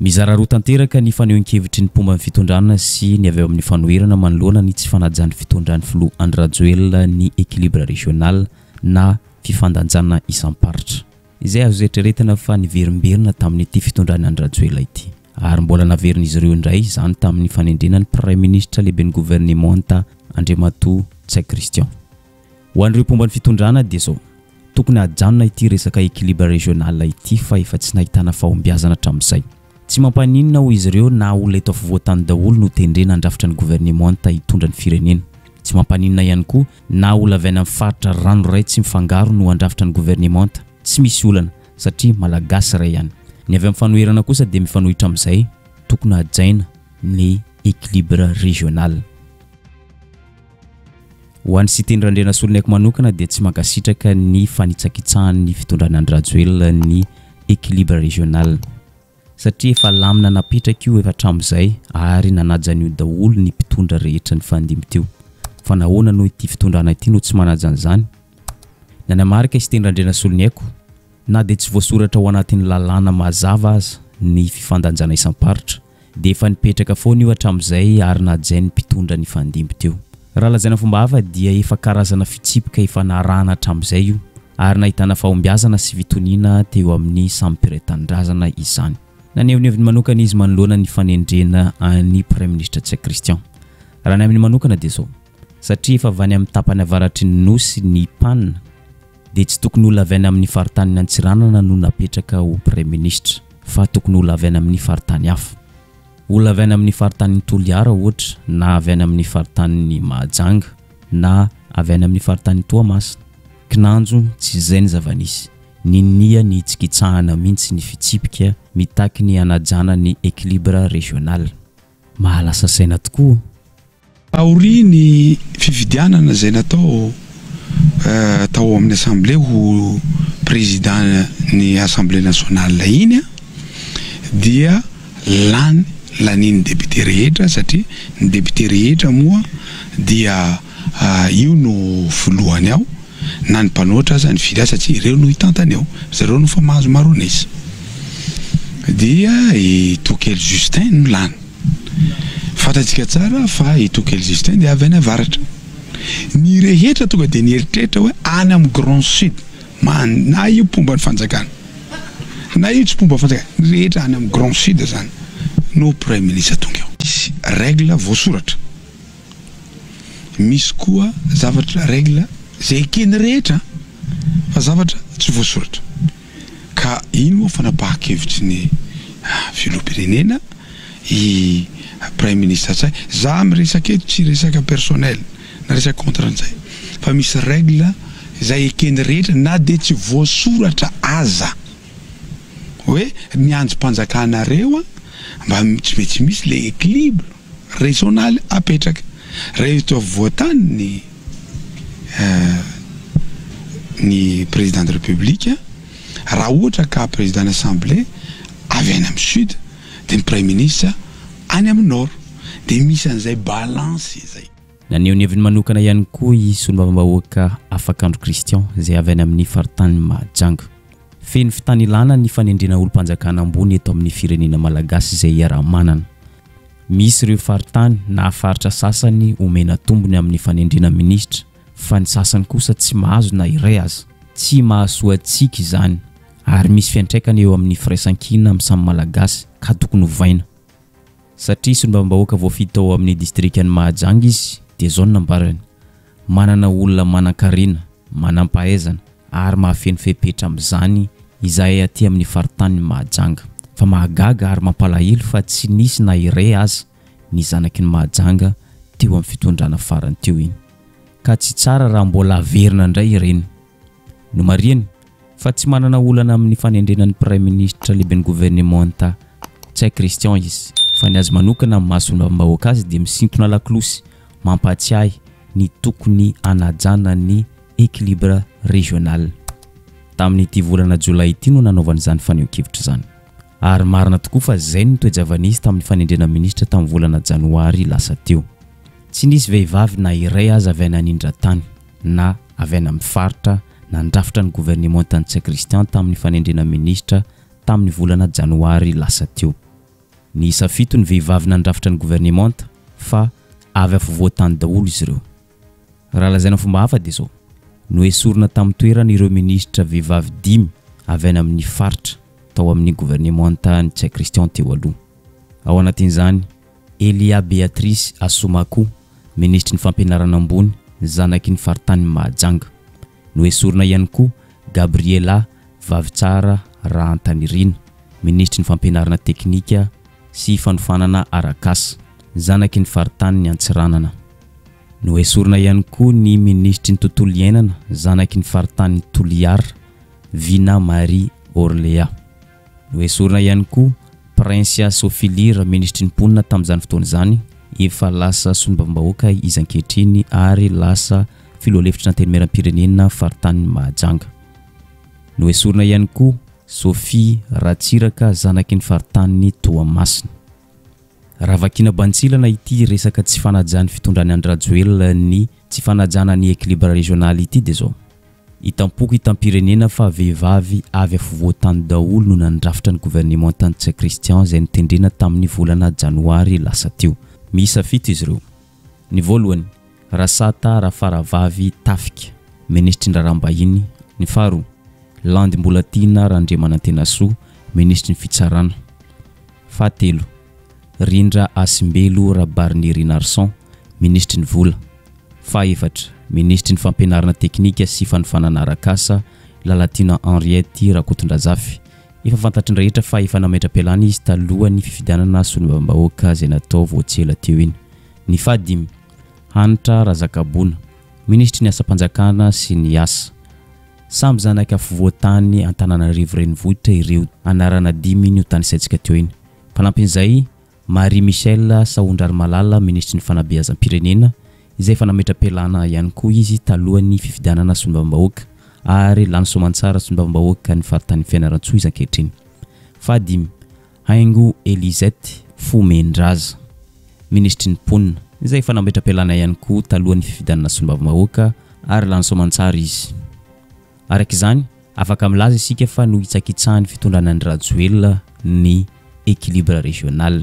Mizara roa tanteraka ny fanehoan-kevitry ny mpomba ny fitondrana sy ny avy eo amin'ny fanoherana manoloana ny tsy fanajany fitondrany filoha Andry Rajoelina ny équilibre régional na fifandanjana isamparitra. Izay azo eritreretina fa niverimberina tamin'ity fitondrany Andry Rajoelina ity. Ary mbola naverin'izy ireo indray izany tamin'ny fanendrenany Premier Ministre lehiben'ny gouvernemanta Andriamatoa Tsay Christian. Ho an'ireo mpomba ny fitondrana dia zao, tokony hajanona ity resaka équilibre régional ity fa efa tsy nahitana fahombiazana hatramin'izay. Tsy mampaninona ho izy ireo na olona eto afovoantany daholo no tendrena andrafitra ny gouvernemanta hitondra ny firenena. Tsy mampaninona ihany koa na olona avy any amin'ny faritra ranoray tsy mifangaro no andrafitra ny gouvernemanta. Tsy misy olana satria malagasy iray ihany. Ny avy amin'ny fanoherana kosa dia mifanohitra amin'izay, tokony hajaina ny équilibre régional. Ho an'ny sy tendran-drena solon'aiko manokana dia tsy mankasitraka ny fanitsakitsahan'ny fitondrana Andry Rajoelina ny équilibre régional. Satria efa lamina napetraka io efa hatramin'izay ary nanaja an'io daholo ny mpitondra rehetra ny fandimby teo. Fa nahoana no ity fitondrana ity no tsy manaja an'izany? Nanamarika sy tendran-drena solon'aiko na dia tsy voasoratra ao anatin'ny lalàna mazava aza ny fifandanjana isamparitra dia efa nipetraka foana io hatramin'izay ary najain'ny mpitondra ny fandimby teo. Raha lazaina fomba hafa dia efa karazana fitsipika efa narahana hatramin'izay io ary nahitana fahombiazana sy fitoniana teo amin'ny samy mpiray-tanindrazana izany. Naneviny manokana izy manoloana ny fanendrena any Premier Ministre Tsay Christian. Raha ny amin'ny manokana dia zao, satria efa avy any amin'ny tapany avaratry ny nosy ny panina dia tsy tokony olona avy any amin'ny faritany Antsiranana no napetraka ho Premier Ministre fa tokony olona avy any amin'ny faritany hafa. Olona avy any amin'ny faritany Toliara ohatra na avy any amin'ny faritany Mahajanga na avy any amin'ny faritany Toamasina. Kinanjo tsy izay ny zavanisy. Ninia ny tsikitsahana mihitsy ny fitsipika mitaky ny anajana ny équilibre régional. Mahalasa saina tokoa. Aori ny fifidianana izay natao tao amin'ny assemblée ho président ny assemblée nationale iny dia lanin'ny député rehetra satria ny député rehetra moa dia io no volohany ao na ny mpanoatra aza ny fidy satria ireo no hitantany ao, zareo no fa mahazo maronesa. Dia i Tokely Justin no lany. Fantatsika tsara fa i Tokely Justin dia avy any avaratra. Ny rehetra tonga dia nieritreritra hoe any amin'ny Grand Sud na io mpomba ny fanjakana na io tsy mpomba fanjakana, ny rehetra any amin'ny Grand Sud zany no Premier Ministre tonga eo. Règle voasoratra. Misy koa zavatra règle zay ekeny rehetra fa zavatra tsy voasoratra. Ka ino moa fanapahan-kevitry ny filoham-pirenena i Premier Ministre Tsay. Za miresaka eto tsy resaka personnel na resaka contre an'izay fa misy règle zay ekeny rehetra na dia tsy voasoratra aza hoe ny androm-panjakanareo mba tsy mety misy le équilibre régional apetraka. Rehefa voatany ny président de république raha ohatra ka président d'assemblée avy any amin'ny sud dia ny Premier Ministre any amin'ny nord dia misy an'izay balance izay. Naneho ny heviny manokana ihany koa i solombavam-bahoaka Afakandro Christian izay avy any amin'ny faritany Mahajanga. Feno fitanilana ny fanendrena olo-mpanjakana ambony eto amin'ny firenena malagasy izay iara-manana. Misy ireo faritany na faritra sasany omena tombony amin'ny fanendrena ministra fa ny sasany kosa tsy mahazo na iray aza. Tsy mahasoa antsika izany ary misy fiantraikany eo amin'ny firaisan-kina amin'ny samy malagasy ka tokony hovaina. Satria solombavam-bahoaka voafita ao amin'ny distrikany Mahajanga izy dia zao ny nambarany. Manana olona manan-karena, manam-pahaizana ary mahafeno fepetra amin'izany izay aty amin'ny faritany Mahajanga. Fa mahagaga ary mampalahelo fa tsy nisy na iray aza ny zanaky ny Mahajanga teo amin'ny fitondrana farany teo iny. Ka tsy tsara raha mbola averina indray ireny. No marihany fa tsy manana olana amin'ny fanendrenan'ny Premier Ministre lehiben'ny gouvernemanta Tsay Christian izy. Fa ny azy manokana amin'ny mahasolombavam-bahoaka azy dia misintona laklosy mampatsiahy ny tokony anajana ny équilibre régional. Tamin'ity volana Jolay ity no nanaovana izany fanehoan-kevitra izany. Ary marina tokoa fa izay no toe-javanisy tamin'ny fanendrena ministra tamin'ny volana Janoary lasa teo. Tsy nisy vehivavy na iray aza avy any anindran-tany na avy any amin'ny faritra nandrafitra ny gouvernement Tsay Christian tamin'ny fanendrena ministra tamin'ny volana Janoary lasa teo. ny isa fito ny vehivavy nandrafitra ny gouvernemanta fa avy afovoatany daholo izy ireo. Raha lazaina fomba hafa dia zao no esorina tamin'ny toerana ireo ministra vehivavy 5 avy any amin'ny faritra tao amin'ny gouvernemanta ny Tsia Christian teo aloha. Ao anatin'izany Elia Beatrice Assomakou, ministry ny fampianarana ambony, zanaky ny faritany Mahajanga. No esorina ihany koa Gabriela Vavitsara Rahantanirina, ministry ny fampianarana teknika sy fanofanana arakasa, zanaky ny faritany ny Antsiranana. No esorina ihany koa ny ministry ny tontolo iainana, zanaky ny faritany Toliara, Vina Marie Orléa. No esorina ihany koa Prince Sofilira, ministry ny mponina tamin'izany fotoana izany, efa lasa solombavam-bahoaka izy ankehitriny ary lasa filoha-hevitra ny antenimieram-pirenena faritany Mahajanga. No esorina ihany koa Sophie Ratsiraka, zanaky ny faritany Toamasina. Raha vakina bantsilana ity resaka tsy fanajany fitondrany Andry Rajoelina ny tsy fanajana ny équilibre régional ity dia zao. Itampoko itam-pirenena fa vehivavy avy afovoatany daholo no nandrafitra ny gouvernemanta ny Tsia Christian izay nitendrena tamin'ny volana janoary lasa teo. Miisa 7 izy ireo. Ny voalohany Rasata Rafaravavy Tafika, ministry ny rarambahiny. Ny faharoa Landy Mbolatina Randriamanantenasoa, ministry ny fitsarana. Fahatelo Rindra Asimbelo Rabarny Rinarson, ministry ny vola. Fahaefatra ministry ny fampianarana teknika sy fanofanana arakasa, Lalatina Henriette Rakotondrazafy. Efa fantatry ny rehetra fa efa nametra-pialana izy taloha ny fifidianana solombavam-bahoaka izay natao voatsela teo iny. Ny fahadimy Hanitra Razakabona, ministry ny asa-panjakana sy ny asa. Samby zanaky afovoatany Antananarivo renivohitra ireo anarana 5 ny tany isaitsika teo iny. Fanampin'izay Marie Michel Saondrarmalala, ministry ny fanabeazam-pirenena, izay efa nametra-pialana ihany koa izy talohan'ny fifidianana solombavam-bahoaka ary lany soamantsara solombavam-bahoaka ny faritany Fianaratsoa izy ankehitriny. Fahadimy Haingo Elisette Fomendraza, ministry ny mponina, izay efa nametra-pialana ihany koa talohan'ny fifidianana solombavam-bahoaka ary lany soamantsara izy. Araka izany afaka milaza isika fa no hitsakitsahany fitondrana Andry Rajoelina ny équilibre régional.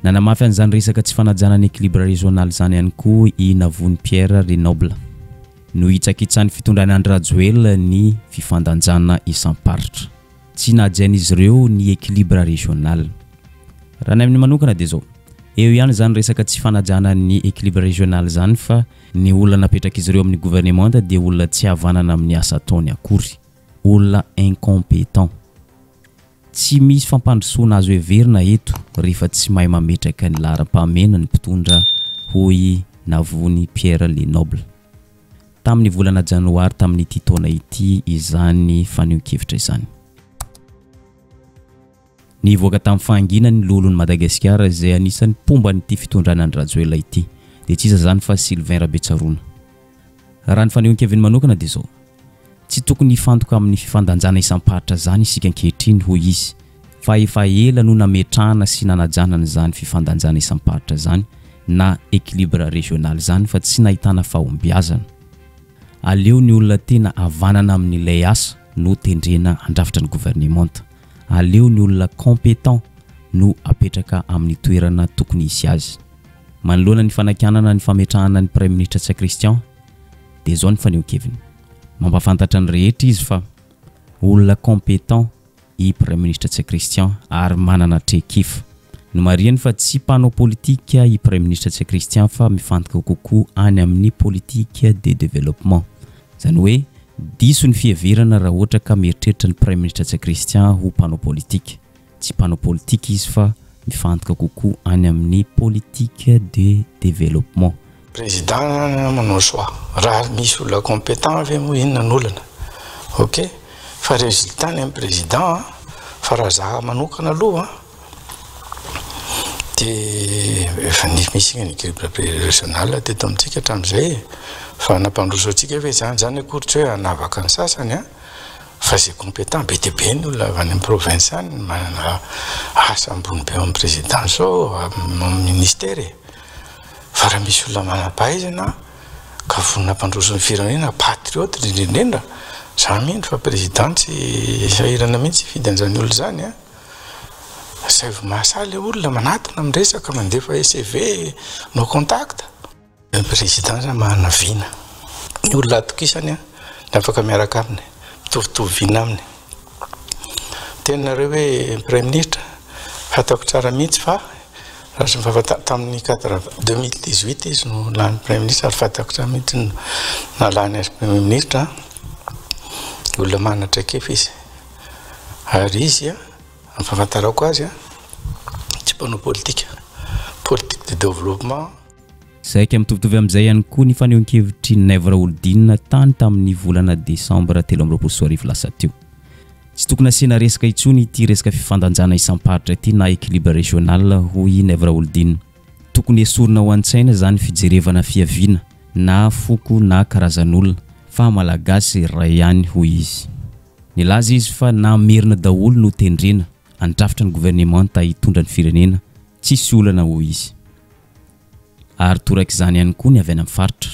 Nanamafy an'izany resaka tsy fanajana ny équilibre régional zany ihany koa i Navony Pierre Lenoble. No hitsakitsahany fitondrana Andry Rajoelina ny fifandanjana isamparitra. Tsy najain'izy ireo ny équilibre régional. Raha ny amin'ny manokana dia zao. Eo ihany zany resaka tsy fanajana ny équilibre régional zany fa ny olona napetraka izy ireo amin'ny gouvernemanta dia olona tsy havanana amin'ny asa ataony akory. Olona incompétent. Tsy misy fampandrosoana azo heverina eto rehefa tsy mahay mametraka ny laharam-pahamena ny mpitondra hoy Navony Pierre Lenoble. Tamin'ny volana janoary tamin'ity taona ity izany faneho-kevitra izany. Nivoaka tamin'ny fahanginany lolon'ny Madagasikara izay anisan'ny pomba nyity fitondrana Andry Rajoelina ity dia tsy iza zany fa Sylvain Rabetsarona. Raha ny faneho-keviny manokana dia zao. Tsy tokony hifantoka amin'ny fifandanjana isamparitra zany isika ankehitriny hoy izy, fa efa ela no nametrahana sy nanajanana izany fifandanjana isamparitra zany na équilibre régional zany fa tsy nahitana fahombiazana. Aleo ny olona tena havanana amin'ilay asa no tendrena handrafitra ny gouvernemanta. Aleo ny olona compétent no apetraka amin'ny toerana tokony hisy azy. Manoloana ny fanakianana ny fametrahana ny Premier ministre Tsia Christian dia zao ny faneho-keviny. Mampafantatra ny rehetra izy fa olona compétent i Premier ministre Tsia Christian ary manana tre-kifa. No marihany fa tsy mpanao politika i Premier ministre Tsia Christian fa mifantoka kokoa any amin'ny politique de développement. Zany hoe diso ny fiheverana raha ohatra ka mieritreritra ny Premier ministre Tsia Christian ho mpanao politika. Tsy mpanao politika izy fa mifantoka kokoa any amin'ny politique de développement. Président manao choix raha misy olona compétent ave mo inona ny olana. OK, fa résultat ny président fa raha za manokana aloha dia efa misy ny équilibre régional teto amintsika hatramin'izay fa nampandroso antsika hoe zany akory hoe hanavaka ny sasany fa zay compétent be dia be ny olona avy any amin'ny province any manana asa ambony be amin'ny président zao amin'ny ministère fa raha misy olona manam-pahaizana ka vonina mpandroso ny firenena patriote indrindra za mihitsy fa président tsy sahirana mihitsy fidy an'izany olo zany zay mahasaly olona manatona miresaka mandefa CV no contact président zany mahana vina ny olona atokisany afaka miaraka aminy mitovitovy vina aminy tenareo hoe premier ministre fatako tsara mihitsy fa raha tamin'ny 2018 izy no lany premier ministre ary fatako tsara mihitsy nalany azy premier ministre olona manatraikefa izy ary izy amin'ny fahafantarako azy tsy mpanao politique de développement saika mitovitovy amin'izay ihany koa ny fanehoan-kevitry Nèvre Oldin tany tamin'ny volana Desambra 2024 lasa teo tsy tokony asiana resaka intsony ity resaka fifandanjana isam-paritra ity na équilibre régional hoy Nèvre Oldin tokony esorina ho an-tsaina zany fijerevana fiaviana na foko na karazan'olona fa malagasy ray ihany hoy izy nilaza izy fa namerina daholo no tendrena andrafitra ny gouvernemanta hitondra ny firenena tsisy olana hoy izy ary toraka izany ihany koa ny avy any amin'ny faritra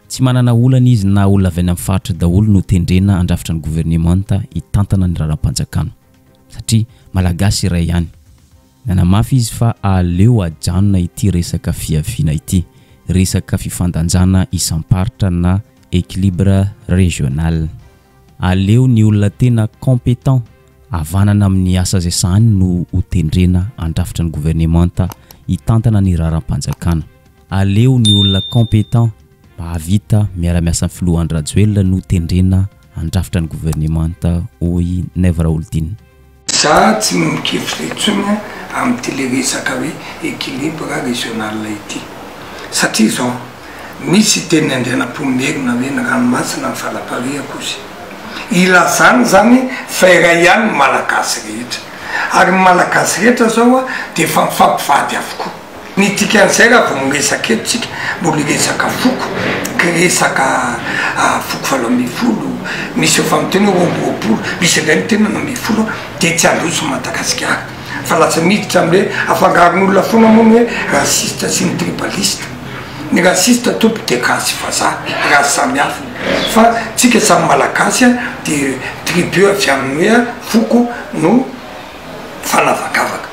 tsy manana olana izy na olona avy any amin'ny faritra daholo no tendrena andrafitra ny gouvernemanta hitantana ny raharam-panjakana satria malagasy ray ihany nanamafy izy fa aleo ajanona ity resaka fiaviana ity resaka fifandanjana isam-paritra na équilibre régional aleo ny olona tena compétent avanana amin'ny asa zay sahany no hotendrena andrafitra ny gouvernemanta hitantana ny raharam-panjakana aleo ny olona compétent mahavita miara-miasa amin'ny filohan'ny Rajoelina no tendrena andrafitra ny gouvernemanta hoy Nèvre Oldin za tsy mikefitra intsony amin'ny télé-resaka hoe équilibre régional ity satria zao misy teny andrianam-pomerina hoe ny ranomasina ny valapariako izy ilazany zany faira ihany malagasy rehetra ary malagasy rehetra zao dia efa mifampivady avokoa ny tika an'izay raha vao miresaka etsika mbola resaka foko resaka foko 700 misy efa miteny roapolo misy indray ny tena 900 dia tsy androso Madagasikara fa lasa miditra amin'le afangaron'olona foana moa hoe rasiste sy ny tribaliste ny rasiste tompo dia gasy vazaha raha samihafa fa tsika samy malagasy dia tribu avy amin'ny hoe foko no fanavakavaka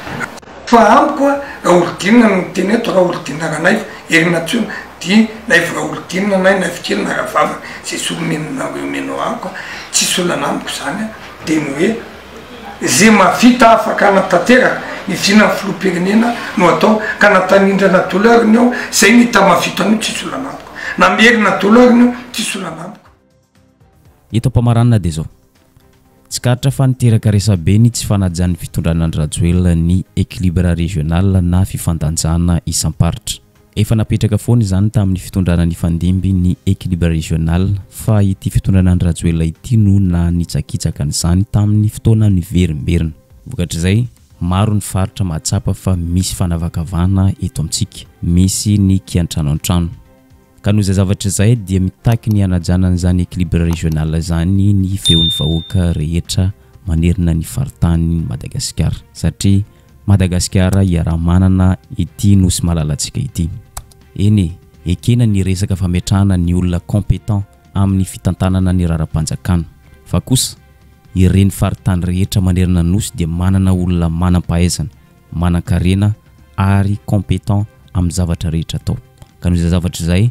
fa amiko raha olodinina no teny eto raha olodinina ranaivo herinatsona dia naivo raha olodinina nay naivo na raha vavaka zay solomenonareo menao ako tsisy olana amiko zany dia ny hoe zay mavita afaka anatanteraka ny vina ny filoham-pirenena no atao ka natanindra dolariny ao zay ny hita mavita anio tsisy olana amiko na mierina dolariny ao tsisy olana amiko eto mpamaranina dia zao tsy karatra fa niteraka resabe ny tsy fanajan'ny fitondrana ny Rajoelina ny équilibre régional na fifandanjana isam-paritra efa napetraka foana izany tamin'ny fitondrana ny fandimby ny équilibre régional fa ity fitondrana ny Rajoelina ity no na nitsakitsaka n'izany tamin'ny fotoana ny verimberina vokatr'izay maro ny faritra mahatsapa fa misy fanavakavana eto amintsika misy ny kiantrano an-trano ka noho izay zavatra izay dia mitaky ny anajanana izany équilibre régional zany ny feon'ny vahoaka rehetra manerina ny faritany Madagasikara satria Madagasikara iara-manana ity nosy malalatsika ity eny ekena ny resaka fametrahana ny olona compétent amin'ny fitantanana ny raharam-panjakana fa kosa ireny faritany rehetra manerina nosy dia manana olona manam-pahaizana manan-karena ary compétent amin'ny zavatra rehetra atao ka noho izay zavatra izay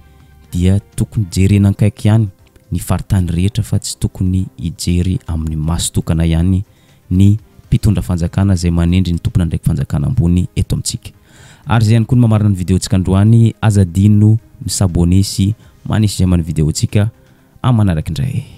dia tokony jerena ankaiky ihany ny faritany rehetra fa tsy tokony hijery amin'ny maso tokana ihany ny mpitondra fanjakana zay manendry ny tompona ndraiky fanjakana ambony eto amintsika ary zay ihany koa ny mamarina ny vidéo tsika androany azadino misabone sy manisy zay amin'ny vidéo tsika amin'ny manaraka indray